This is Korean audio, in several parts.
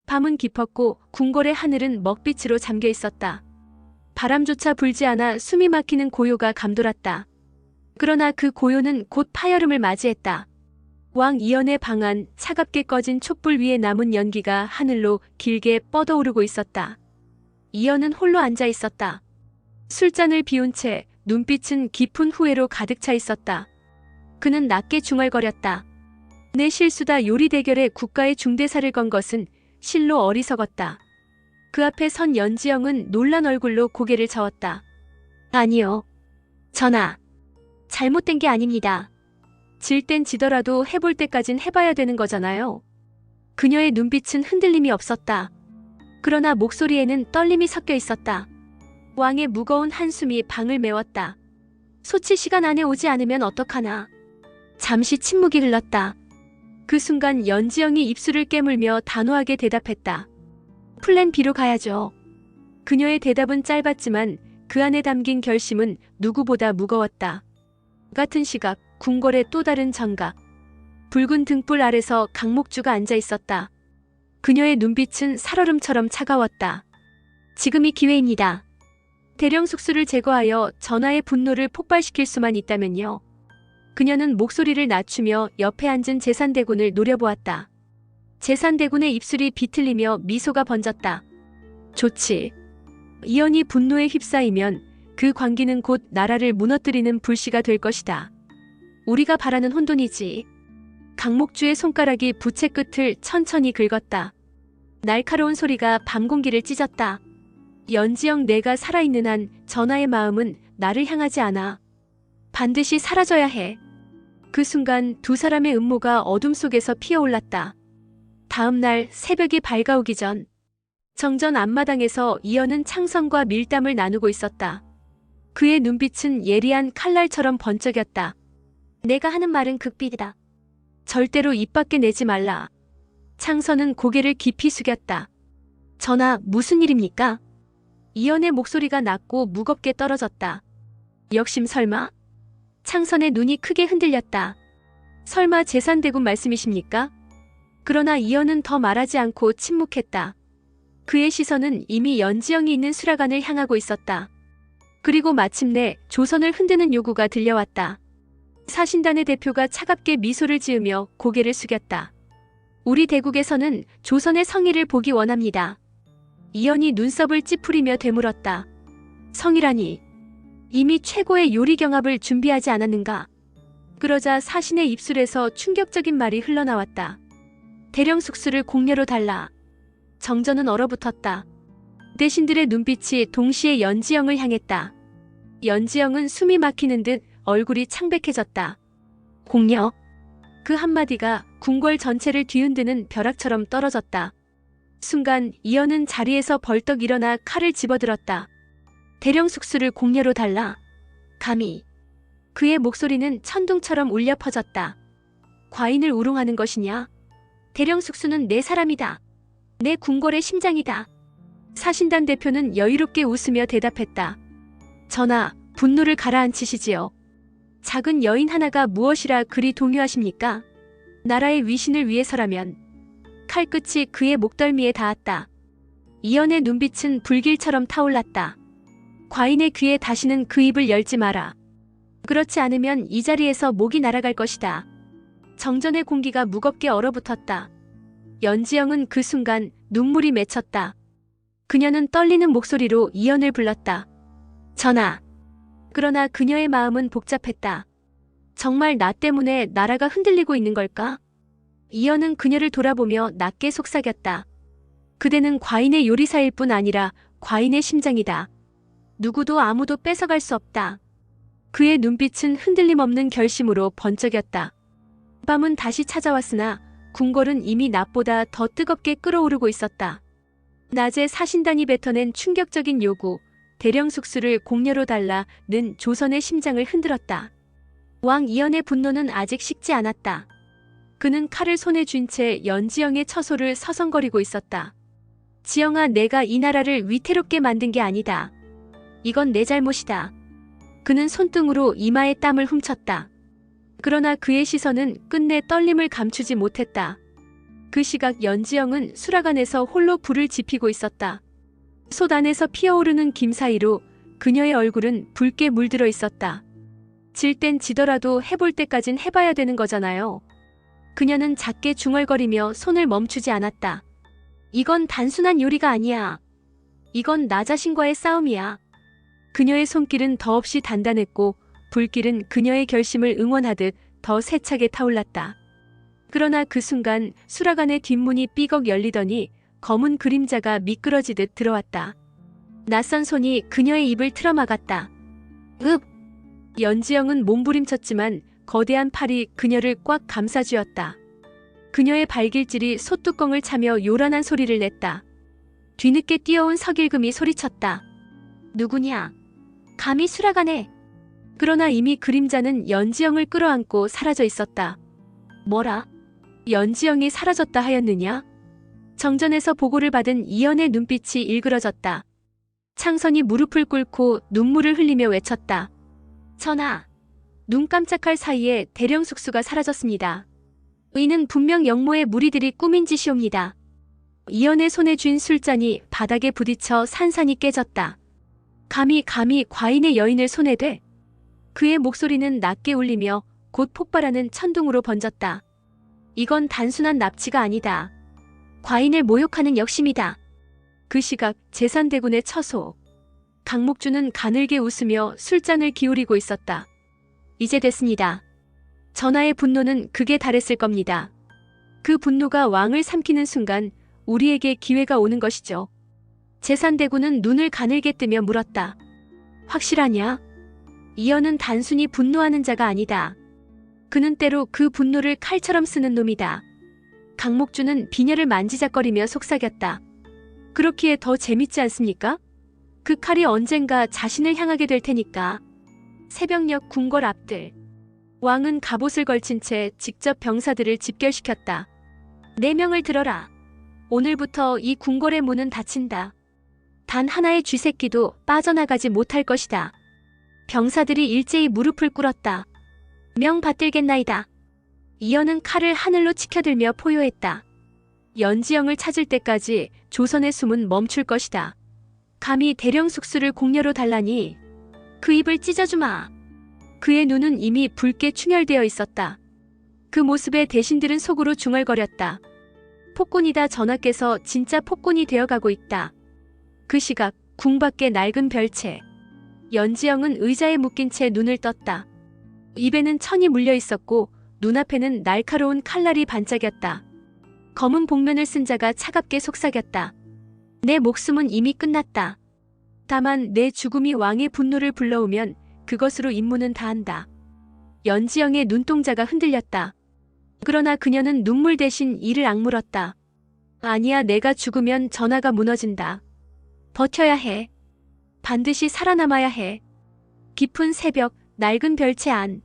밤은 깊었고 궁궐의 하늘은 먹빛으로 잠겨 있었다. 바람조차 불지 않아 숨이 막히는 고요가 감돌았다. 그러나 그 고요는 곧 파여름을 맞이했다. 왕 이연의 방 안 차갑게 꺼진 촛불 위에 남은 연기가 하늘로 길게 뻗어오르고 있었다. 이연은 홀로 앉아 있었다. 술잔을 비운 채 눈빛은 깊은 후회로 가득 차 있었다. 그는 낮게 중얼거렸다. 내 실수다. 요리 대결에 국가의 중대사를 건 것은 실로 어리석었다. 그 앞에 선 연지영은 놀란 얼굴로 고개를 저었다. 아니요. 전하. 잘못된 게 아닙니다. 질 땐 지더라도 해볼 때까진 해봐야 되는 거잖아요. 그녀의 눈빛은 흔들림이 없었다. 그러나 목소리에는 떨림이 섞여 있었다. 왕의 무거운 한숨이 방을 메웠다. 소치 시간 안에 오지 않으면 어떡하나. 잠시 침묵이 흘렀다. 그 순간 연지영이 입술을 깨물며 단호하게 대답했다. 플랜 B로 가야죠. 그녀의 대답은 짧았지만 그 안에 담긴 결심은 누구보다 무거웠다. 같은 시각 궁궐의 또 다른 정각. 붉은 등불 아래서 강목주가 앉아 있었다. 그녀의 눈빛은 살얼음처럼 차가웠다. 지금이 기회입니다. 대령 숙수를 제거하여 전하의 분노를 폭발시킬 수만 있다면요. 그녀는 목소리를 낮추며 옆에 앉은 제산대군을 노려보았다. 제산대군의 입술이 비틀리며 미소가 번졌다. 좋지. 이연이 분노에 휩싸이면 그 광기는 곧 나라를 무너뜨리는 불씨가 될 것이다. 우리가 바라는 혼돈이지. 강목주의 손가락이 부채 끝을 천천히 긁었다. 날카로운 소리가 밤 공기를 찢었다. 연지영, 내가 살아있는 한 전하의 마음은 나를 향하지 않아. 반드시 사라져야 해. 그 순간 두 사람의 음모가 어둠 속에서 피어올랐다. 다음 날 새벽이 밝아오기 전 정전 앞마당에서 이연은 창성과 밀담을 나누고 있었다. 그의 눈빛은 예리한 칼날처럼 번쩍였다. 내가 하는 말은 극비리다. 절대로 입 밖에 내지 말라. 창선은 고개를 깊이 숙였다. 전하, 무슨 일입니까? 이연의 목소리가 낮고 무겁게 떨어졌다. 역심 설마? 창선의 눈이 크게 흔들렸다. 설마 제산대군 말씀이십니까? 그러나 이연은 더 말하지 않고 침묵했다. 그의 시선은 이미 연지영이 있는 수라관을 향하고 있었다. 그리고 마침내 조선을 흔드는 요구가 들려왔다. 사신단의 대표가 차갑게 미소를 지으며 고개를 숙였다. 우리 대국에서는 조선의 성의를 보기 원합니다. 이연이 눈썹을 찌푸리며 되물었다. 성의라니. 이미 최고의 요리 경합을 준비하지 않았는가? 그러자 사신의 입술에서 충격적인 말이 흘러나왔다. 대령 숙수를 공녀로 달라. 정전은 얼어붙었다. 대신들의 눈빛이 동시에 연지영을 향했다. 연지영은 숨이 막히는 듯 얼굴이 창백해졌다. 공녀? 그 한마디가 궁궐 전체를 뒤흔드는 벼락처럼 떨어졌다. 순간 이연은 자리에서 벌떡 일어나 칼을 집어들었다. 대령 숙수를 공녀로 달라. 감히. 그의 목소리는 천둥처럼 울려 퍼졌다. 과인을 우롱하는 것이냐? 대령 숙수는 내 사람이다. 내 궁궐의 심장이다. 사신단 대표는 여유롭게 웃으며 대답했다. 전하, 분노를 가라앉히시지요. 작은 여인 하나가 무엇이라 그리 동요하십니까? 나라의 위신을 위해서라면. 칼끝이 그의 목덜미에 닿았다. 이연의 눈빛은 불길처럼 타올랐다. 과인의 귀에 다시는 그 입을 열지 마라. 그렇지 않으면 이 자리에서 목이 날아갈 것이다. 정전의 공기가 무겁게 얼어붙었다. 연지영은 그 순간 눈물이 맺혔다. 그녀는 떨리는 목소리로 이연을 불렀다. 전하. 그러나 그녀의 마음은 복잡했다. 정말 나 때문에 나라가 흔들리고 있는 걸까? 이연은 그녀를 돌아보며 낮게 속삭였다. 그대는 과인의 요리사일 뿐 아니라 과인의 심장이다. 누구도 아무도 뺏어갈 수 없다. 그의 눈빛은 흔들림 없는 결심으로 번쩍였다. 밤은 다시 찾아왔으나 궁궐은 이미 낮보다 더 뜨겁게 끓어오르고 있었다. 낮에 사신단이 뱉어낸 충격적인 요구, 대령 숙수를 공녀로 달라는 조선의 심장을 흔들었다. 왕 이연의 분노는 아직 식지 않았다. 그는 칼을 손에 쥔 채 연지영의 처소를 서성거리고 있었다. 지영아, 내가 이 나라를 위태롭게 만든 게 아니다. 이건 내 잘못이다. 그는 손등으로 이마에 땀을 훔쳤다. 그러나 그의 시선은 끝내 떨림을 감추지 못했다. 그 시각 연지영은 수락안에서 홀로 불을 지피고 있었다. 솥 안에서 피어오르는 김 사이로 그녀의 얼굴은 붉게 물들어 있었다. 질 땐 지더라도 해볼 때까진 해봐야 되는 거잖아요. 그녀는 작게 중얼거리며 손을 멈추지 않았다. 이건 단순한 요리가 아니야. 이건 나 자신과의 싸움이야. 그녀의 손길은 더없이 단단했고 불길은 그녀의 결심을 응원하듯 더 세차게 타올랐다. 그러나 그 순간 수락안의 뒷문이 삐걱 열리더니 검은 그림자가 미끄러지듯 들어왔다. 낯선 손이 그녀의 입을 틀어막았다. 읍! 연지영은 몸부림쳤지만 거대한 팔이 그녀를 꽉 감싸쥐었다. 그녀의 발길질이 솥뚜껑을 차며 요란한 소리를 냈다. 뒤늦게 뛰어온 석일금이 소리쳤다. 누구냐? 감히 수락안에. 그러나 이미 그림자는 연지영을 끌어안고 사라져 있었다. 뭐라? 연지영이 사라졌다 하였느냐? 정전에서 보고를 받은 이연의 눈빛이 일그러졌다. 창선이 무릎을 꿇고 눈물을 흘리며 외쳤다. 전하, 눈 깜짝할 사이에 대령 숙수가 사라졌습니다. 이는 분명 영모의 무리들이 꾸민 짓이옵니다. 이연의 손에 쥔 술잔이 바닥에 부딪혀 산산이 깨졌다. 감히 과인의 여인을 손에 대? 그의 목소리는 낮게 울리며 곧 폭발하는 천둥으로 번졌다. 이건 단순한 납치가 아니다. 과인을 모욕하는 역심이다. 그 시각 제산대군의 처소. 강목주는 가늘게 웃으며 술잔을 기울이고 있었다. 이제 됐습니다. 전하의 분노는 극에 달했을 겁니다. 그 분노가 왕을 삼키는 순간 우리에게 기회가 오는 것이죠. 제산대군은 눈을 가늘게 뜨며 물었다. 확실하냐? 이연은 단순히 분노하는 자가 아니다. 그는 때로 그 분노를 칼처럼 쓰는 놈이다. 강목주는 비녀를 만지작거리며 속삭였다. 그렇기에 더 재밌지 않습니까? 그 칼이 언젠가 자신을 향하게 될 테니까. 새벽녘 궁궐 앞들. 왕은 갑옷을 걸친 채 직접 병사들을 집결시켰다. 4명을 들어라. 오늘부터 이 궁궐의 문은 닫힌다. 단 하나의 쥐새끼도 빠져나가지 못할 것이다. 병사들이 일제히 무릎을 꿇었다. 명 받들겠나이다. 이연은 칼을 하늘로 치켜들며 포효했다. 연지영을 찾을 때까지 조선의 숨은 멈출 것이다. 감히 대령 숙수를 공녀로 달라니 그 입을 찢어주마. 그의 눈은 이미 붉게 충혈되어 있었다. 그 모습에 대신들은 속으로 중얼거렸다. 폭군이다. 전하께서 진짜 폭군이 되어가고 있다. 그 시각 궁 밖에 낡은 별채. 연지영은 의자에 묶인 채 눈을 떴다. 입에는 천이 물려 있었고 눈앞에는 날카로운 칼날이 반짝였다. 검은 복면을 쓴 자가 차갑게 속삭였다. 내 목숨은 이미 끝났다. 다만 내 죽음이 왕의 분노를 불러오면 그것으로 임무는 다한다. 연지영의 눈동자가 흔들렸다. 그러나 그녀는 눈물 대신 이를 악물었다. 아니야, 내가 죽으면 전하가 무너진다. 버텨야 해. 반드시 살아남아야 해. 깊은 새벽, 낡은 별채 안.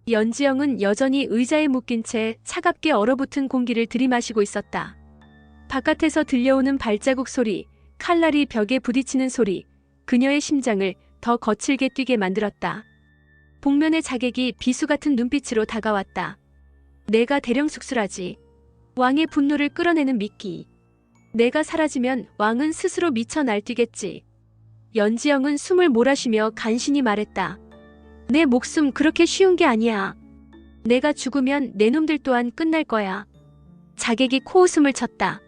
연지영은 여전히 의자에 묶인 채 차갑게 얼어붙은 공기를 들이마시고 있었다. 바깥에서 들려오는 발자국 소리, 칼날이 벽에 부딪히는 소리, 그녀의 심장을 더 거칠게 뛰게 만들었다. 복면의 자객이 비수 같은 눈빛으로 다가왔다. 내가 대령 숙수라지. 왕의 분노를 끌어내는 미끼. 내가 사라지면 왕은 스스로 미쳐 날뛰겠지. 연지영은 숨을 몰아쉬며 간신히 말했다. 내 목숨 그렇게 쉬운 게 아니야. 내가 죽으면 내 놈들 또한 끝날 거야. 자객이 코웃음을 쳤다.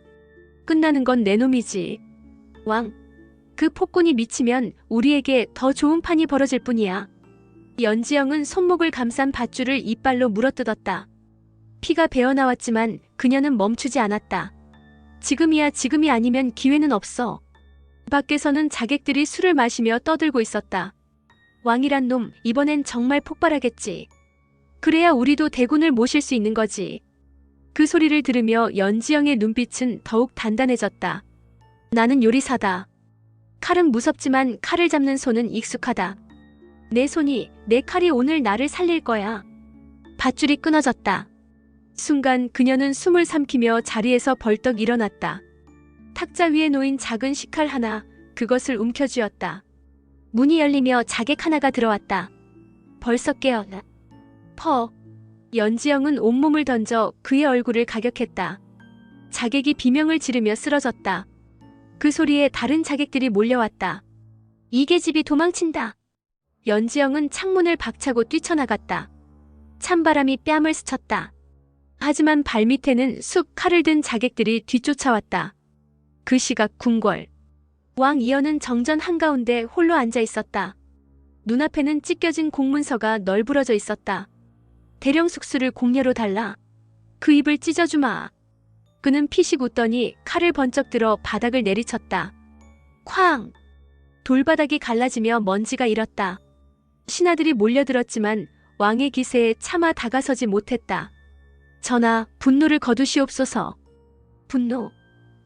끝나는 건 내 놈이지. 왕, 그 폭군이 미치면 우리에게 더 좋은 판이 벌어질 뿐이야. 연지영은 손목을 감싼 밧줄을 이빨로 물어뜯었다. 피가 배어나왔지만 그녀는 멈추지 않았다. 지금이야, 지금이 아니면 기회는 없어. 밖에서는 자객들이 술을 마시며 떠들고 있었다. 왕이란 놈, 이번엔 정말 폭발하겠지. 그래야 우리도 대군을 모실 수 있는 거지. 그 소리를 들으며 연지영의 눈빛은 더욱 단단해졌다. 나는 요리사다. 칼은 무섭지만 칼을 잡는 손은 익숙하다. 내 칼이 오늘 나를 살릴 거야. 밧줄이 끊어졌다. 순간 그녀는 숨을 삼키며 자리에서 벌떡 일어났다. 탁자 위에 놓인 작은 식칼 하나, 그것을 움켜쥐었다. 문이 열리며 자객 하나가 들어왔다. 벌써 깨어나. 연지영은 온몸을 던져 그의 얼굴을 가격했다. 자객이 비명을 지르며 쓰러졌다. 그 소리에 다른 자객들이 몰려왔다. 이계집이 도망친다. 연지영은 창문을 박차고 뛰쳐나갔다. 찬바람이 뺨을 스쳤다. 하지만 발밑에는 쑥 칼을 든 자객들이 뒤쫓아왔다. 그 시각 궁궐. 왕 이연은 정전 한가운데 홀로 앉아 있었다. 눈앞에는 찢겨진 공문서가 널브러져 있었다. 대령 숙수를 공녀로 달라. 그 입을 찢어주마. 그는 피식 웃더니 칼을 번쩍 들어 바닥을 내리쳤다. 쾅! 돌바닥이 갈라지며 먼지가 일었다. 신하들이 몰려들었지만 왕의 기세에 차마 다가서지 못했다. 전하, 분노를 거두시옵소서. 분노?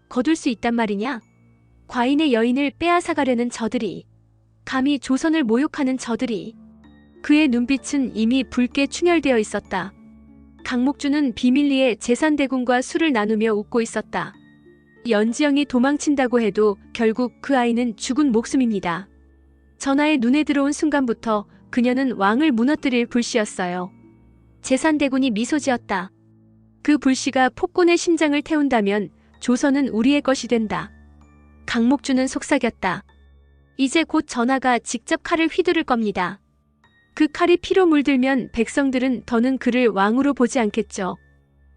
거둘 수 있단 말이냐? 과인의 여인을 빼앗아가려는 저들이, 감히 조선을 모욕하는 저들이. 그의 눈빛은 이미 붉게 충혈되어 있었다. 강목주는 비밀리에 재산대군과 술을 나누며 웃고 있었다. 연지영이 도망친다고 해도 결국 그 아이는 죽은 목숨입니다. 전하의 눈에 들어온 순간부터 그녀는 왕을 무너뜨릴 불씨였어요. 재산대군이 미소 지었다. 그 불씨가 폭군의 심장을 태운다면 조선은 우리의 것이 된다. 강목주는 속삭였다. 이제 곧 전하가 직접 칼을 휘두를 겁니다. 그 칼이 피로 물들면 백성들은 더는 그를 왕으로 보지 않겠죠.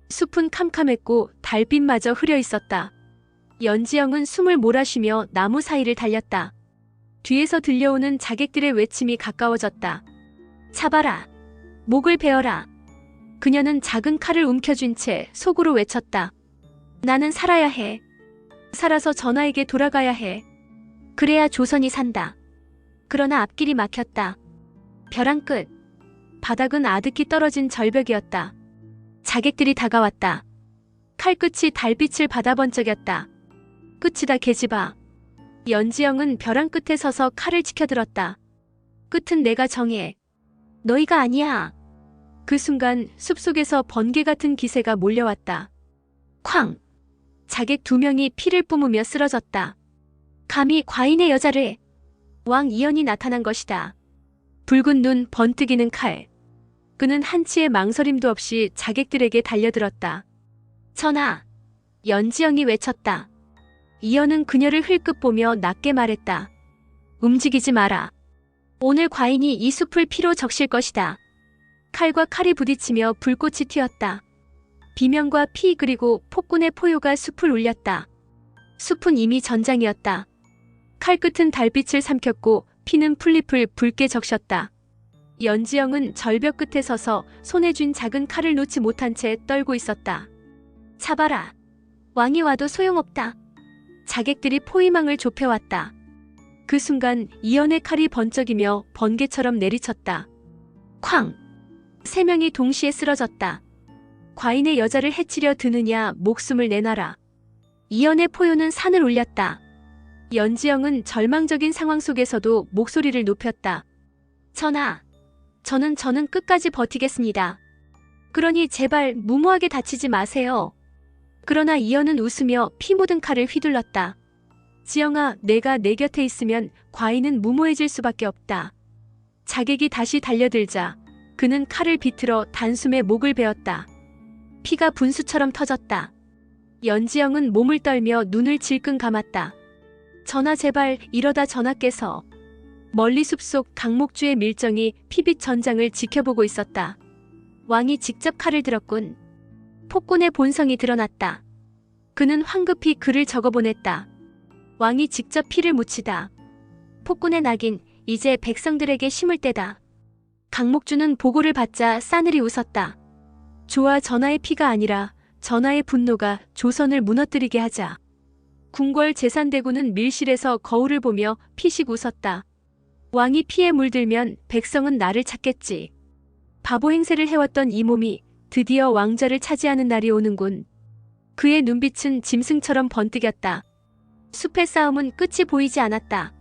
숲은 캄캄했고 달빛마저 흐려 있었다. 연지영은 숨을 몰아쉬며 나무 사이를 달렸다. 뒤에서 들려오는 자객들의 외침이 가까워졌다. 잡아라. 목을 베어라. 그녀는 작은 칼을 움켜쥔 채 속으로 외쳤다. 나는 살아야 해. 살아서 전하에게 돌아가야 해. 그래야 조선이 산다. 그러나 앞길이 막혔다. 벼랑 끝. 바닥은 아득히 떨어진 절벽이었다. 자객들이 다가왔다. 칼끝이 달빛을 받아 번쩍였다. 끝이다 계집아. 연지영은 벼랑 끝에 서서 칼을 치켜들었다. 끝은 내가 정해. 너희가 아니야. 그 순간 숲속에서 번개 같은 기세가 몰려왔다. 쾅! 자객 2명이 피를 뿜으며 쓰러졌다. 감히 과인의 여자를. 왕 이연이 나타난 것이다. 붉은 눈, 번뜩이는 칼. 그는 한치의 망설임도 없이 자객들에게 달려들었다. 전하! 연지영이 외쳤다. 이연은 그녀를 흘끗 보며 낮게 말했다. 움직이지 마라. 오늘 과인이 이 숲을 피로 적실 것이다. 칼과 칼이 부딪히며 불꽃이 튀었다. 비명과 피 그리고 폭군의 포효가 숲을 울렸다. 숲은 이미 전장이었다. 칼끝은 달빛을 삼켰고 피는 풀잎을 붉게 적셨다. 연지영은 절벽 끝에 서서 손에 쥔 작은 칼을 놓지 못한 채 떨고 있었다. 잡아라. 왕이 와도 소용없다. 자객들이 포위망을 좁혀왔다. 그 순간 이연의 칼이 번쩍이며 번개처럼 내리쳤다. 쾅! 3명이 동시에 쓰러졌다. 과인의 여자를 해치려 드느냐 목숨을 내놔라. 이연의 포효는 산을 울렸다. 연지영은 절망적인 상황 속에서도 목소리를 높였다. 전하! 저는 끝까지 버티겠습니다. 그러니 제발 무모하게 다치지 마세요. 그러나 이연은 웃으며 피 묻은 칼을 휘둘렀다. 지영아, 내가 내 곁에 있으면 과인은 무모해질 수밖에 없다. 자객이 다시 달려들자 그는 칼을 비틀어 단숨에 목을 베었다. 피가 분수처럼 터졌다. 연지영은 몸을 떨며 눈을 질끈 감았다. 전하 제발 이러다 전하께서. 멀리 숲속 강목주의 밀정이 피빛 전장을 지켜보고 있었다. 왕이 직접 칼을 들었군. 폭군의 본성이 드러났다. 그는 황급히 글을 적어보냈다. 왕이 직접 피를 묻히다. 폭군의 낙인, 이제 백성들에게 심을 때다. 강목주는 보고를 받자 싸늘히 웃었다. 좋아, 전하의 피가 아니라 전하의 분노가 조선을 무너뜨리게 하자. 궁궐 재산대군은 밀실에서 거울을 보며 피식 웃었다. 왕이 피에 물들면 백성은 나를 찾겠지. 바보 행세를 해왔던 이 몸이 드디어 왕좌를 차지하는 날이 오는군. 그의 눈빛은 짐승처럼 번뜩였다. 숲의 싸움은 끝이 보이지 않았다.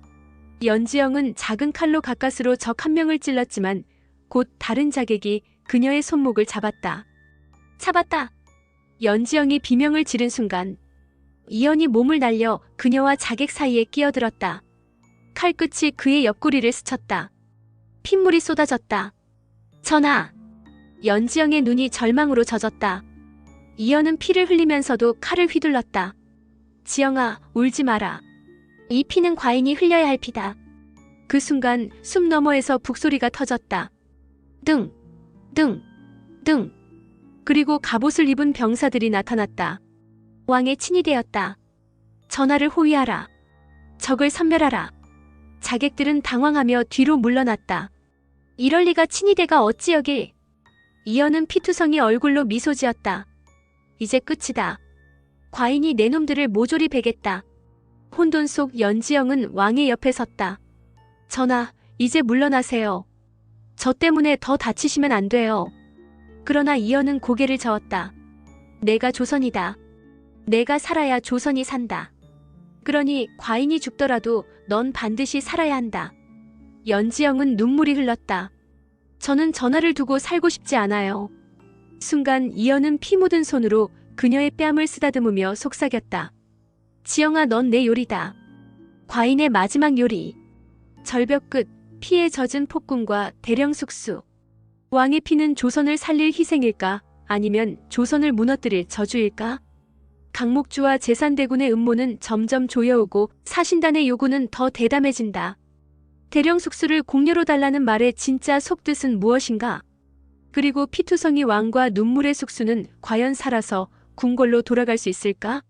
연지영은 작은 칼로 가까스로 적 1명을 찔렀지만 곧 다른 자객이 그녀의 손목을 잡았다. 잡았다. 연지영이 비명을 지른 순간 이연이 몸을 날려 그녀와 자객 사이에 끼어들었다. 칼끝이 그의 옆구리를 스쳤다. 핏물이 쏟아졌다. 전하! 연지영의 눈이 절망으로 젖었다. 이연은 피를 흘리면서도 칼을 휘둘렀다. 지영아, 울지 마라. 이 피는 과인이 흘려야 할 피다. 그 순간 숲 너머에서 북소리가 터졌다. 등, 등, 등. 그리고 갑옷을 입은 병사들이 나타났다. 왕의 친히 되었다. 전하를 호위하라. 적을 섬멸하라. 자객들은 당황하며 뒤로 물러났다. 이럴 리가 친위대가 어찌 여길. 이연은 피투성이 얼굴로 미소 지었다. 이제 끝이다. 과인이 내 놈들을 모조리 베겠다. 혼돈 속 연지영은 왕의 옆에 섰다. 전하, 이제 물러나세요. 저 때문에 더 다치시면 안 돼요. 그러나 이연은 고개를 저었다. 내가 조선이다. 내가 살아야 조선이 산다. 그러니 과인이 죽더라도 넌 반드시 살아야 한다. 연지영은 눈물이 흘렀다. 저는 전하를 두고 살고 싶지 않아요. 순간 이연은 피 묻은 손으로 그녀의 뺨을 쓰다듬으며 속삭였다. 지영아, 넌 내 요리다. 과인의 마지막 요리. 절벽 끝 피에 젖은 폭군과 대령 숙수. 왕의 피는 조선을 살릴 희생일까? 아니면 조선을 무너뜨릴 저주일까? 강목주와 제산대군의 음모는 점점 조여오고 사신단의 요구는 더 대담해진다. 대령 숙수를 공료로 달라는 말의 진짜 속뜻은 무엇인가? 그리고 피투성이 왕과 눈물의 숙수는 과연 살아서 궁궐로 돌아갈 수 있을까?